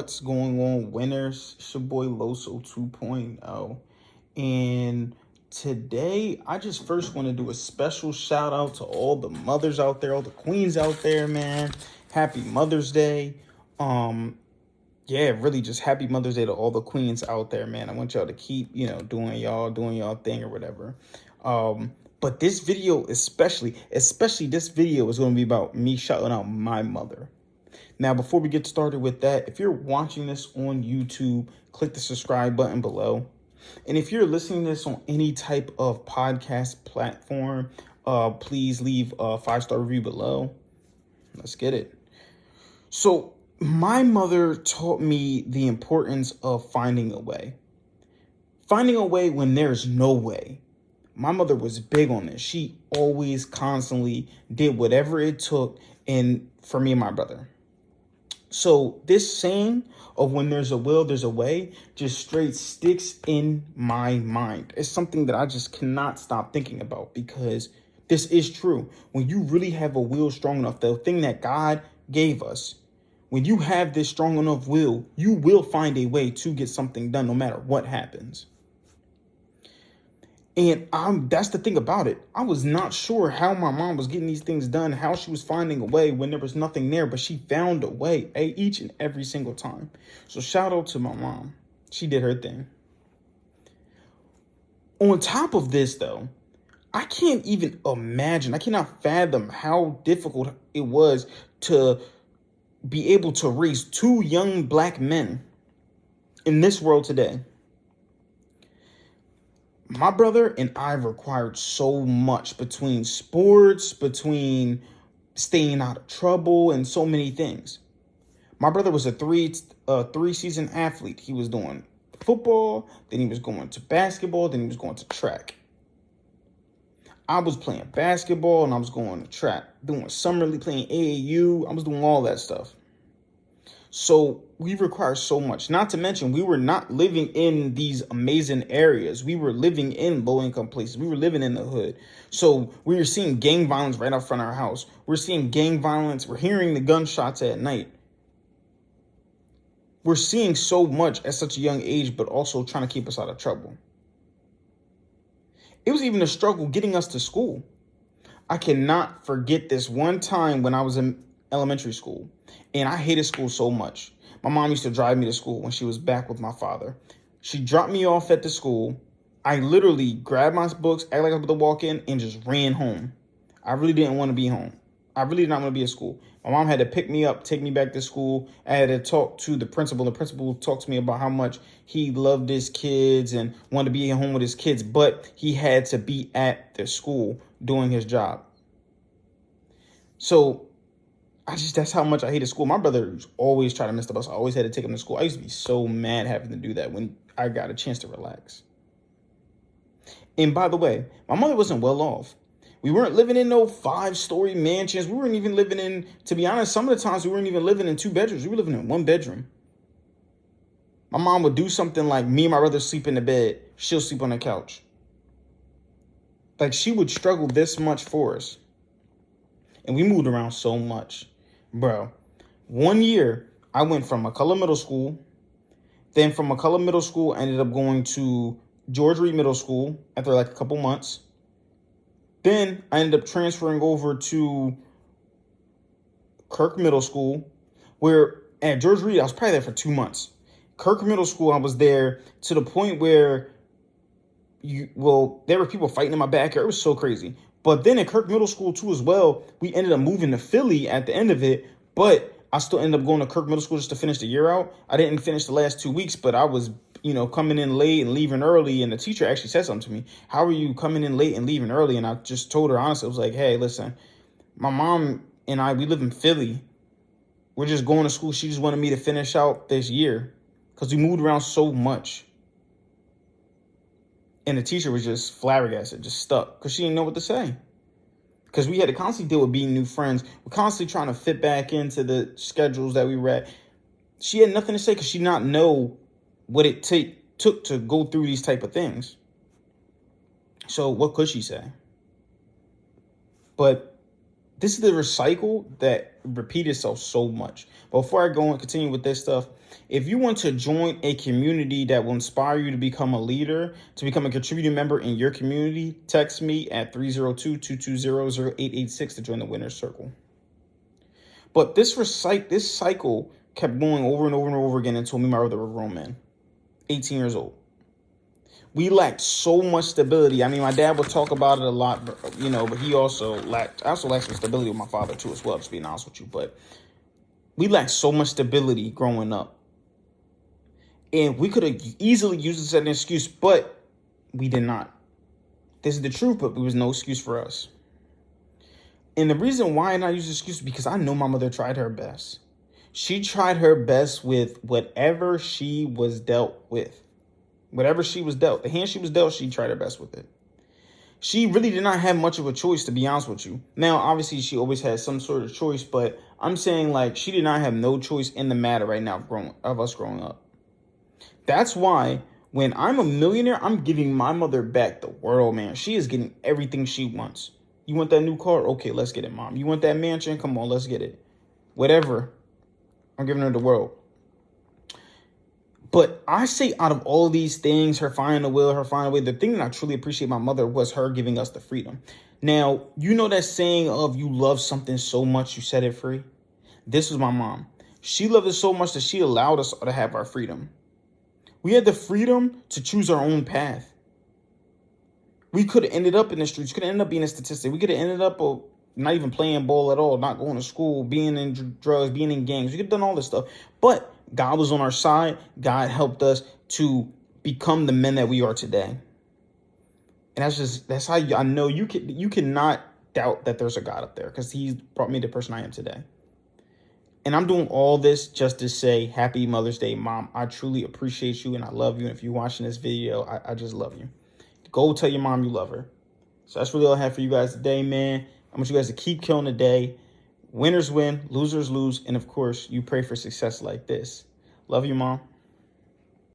What's going on, winners? It's your boy Loso 2.0. And today, I just first want to do a special shout out to all the mothers out there, all the queens out there, man. Happy Mother's Day. Um, yeah, really just happy Mother's Day to all the queens out there, man. I want y'all to keep, doing y'all thing or whatever. But this video, especially this video is going to be about me shouting out my mother. Now, before we get started with that, if you're watching this on YouTube, click the subscribe button below. And if you're listening to this on any type of podcast platform, please leave a 5-star review below. Let's get it. So my mother taught me the importance of finding a way. Finding a way when there's no way. My mother was big on this. She always constantly did whatever it took for me and my brother. So this saying of when there's a will, there's a way, just straight sticks in my mind. It's something that I just cannot stop thinking about because this is true. When you really have a will strong enough, the thing that God gave us, when you have this strong enough will, you will find a way to get something done no matter what happens. And that's the thing about it. I was not sure how my mom was getting these things done, how she was finding a way when there was nothing there, but she found a way each and every single time. So shout out to my mom. She did her thing. On top of this, though, I can't even imagine, I cannot fathom how difficult it was to be able to raise two young black men in this world today. My brother and I required so much between sports, between staying out of trouble, and so many things. My brother was a three-season athlete. He was doing football, then he was going to basketball, then he was going to track. I was playing basketball and I was going to track, doing summer league, playing AAU. I was doing all that stuff. So we require so much, not to mention we were not living in these amazing areas. We were living in low income places. We were living in the hood. So we were seeing gang violence right out front of our house. We're seeing gang violence. We're hearing the gunshots at night. We're seeing so much at such a young age, but also trying to keep us out of trouble. It was even a struggle getting us to school. I cannot forget this one time when I was in elementary school, and I hated school so much. My mom used to drive me to school when she was back with my father. She dropped me off at the school. I literally grabbed my books, acted like I was about to walk in, and just ran home. I really didn't want to be home. I really did not want to be at school. My mom had to pick me up, take me back to school. I had to talk to the principal. The principal talked to me about how much he loved his kids and wanted to be at home with his kids, but he had to be at the school doing his job. So that's how much I hated school. My brother always tried to miss the bus. I always had to take him to school. I used to be so mad having to do that when I got a chance to relax. And by the way, my mother wasn't well off. We weren't living in no 5-story mansions. We weren't even living in, to be honest, some of the times we weren't even living in 2 bedrooms. We were living in 1 bedroom. My mom would do something like me and my brother sleep in the bed. She'll sleep on the couch. Like she would struggle this much for us. And we moved around so much. Bro, one year I went from McCullough Middle School. Then from McCullough Middle School, I ended up going to George Reed Middle School after like a couple months. Then I ended up transferring over to Kirk Middle School, where at George Reed, I was probably there for 2 months. Kirk Middle School, I was there to the point where there were people fighting in my backyard. It was so crazy. But then at Kirk Middle School too as well, we ended up moving to Philly at the end of it, but I still ended up going to Kirk Middle School just to finish the year out. I didn't finish the last 2 weeks, but I was, coming in late and leaving early. And the teacher actually said something to me. How are you coming in late and leaving early? And I just told her honestly, I was like, hey, listen, my mom and we live in Philly. We're just going to school. She just wanted me to finish out this year because we moved around so much. And the teacher was just flabbergasted, just stuck because she didn't know what to say. Because we had to constantly deal with being new friends. We're constantly trying to fit back into the schedules that we were at. She had nothing to say because she did not know what it took to go through these type of things. So what could she say? But This is the recycle that repeats itself so much. But before I go and continue with this stuff, if you want to join a community that will inspire you to become a leader, to become a contributing member in your community, text me at 302-220-0886 to join the Winner's Circle. But this cycle kept going over and over and over again until me and my brother were grown men, 18 years old. We lacked so much stability. I mean, my dad would talk about it a lot, but he also lacked some stability with my father too as well, just being honest with you. But we lacked so much stability growing up. And we could have easily used this as an excuse, but we did not. This is the truth, but there was no excuse for us. And the reason why I not use the excuse is because I know my mother tried her best. She tried her best with whatever she was dealt with. Whatever she was dealt, the hand she was dealt, she tried her best with it. She really did not have much of a choice, to be honest with you. Now, obviously, she always had some sort of choice, but I'm saying like she did not have no choice in the matter right now of us growing up. That's why when I'm a millionaire, I'm giving my mother back the world, man. She is getting everything she wants. You want that new car? Okay, let's get it, Mom. You want that mansion? Come on, let's get it. Whatever. I'm giving her the world. But I say out of all of these things, her finding a will, her finding a way, the thing that I truly appreciate my mother was her giving us the freedom. Now, you know that saying of you love something so much you set it free? This was my mom. She loved it so much that she allowed us to have our freedom. We had the freedom to choose our own path. We could have ended up in the streets, could have ended up being a statistic. We could have ended up not even playing ball at all, not going to school, being in drugs, being in gangs. We could have done all this stuff. But God was on our side. God helped us to become the men that we are today. And that's how I know you cannot doubt that there's a God up there, because he's brought me the person I am today. And I'm doing all this just to say happy Mother's Day, Mom. I truly appreciate you and I love you. And if you're watching this video, I just love you. Go tell your mom you love her. So that's really all I have for you guys today, man. I want you guys to keep killing the day. Winners win, losers lose. And of course, you pray for success like this. Love you, Mom.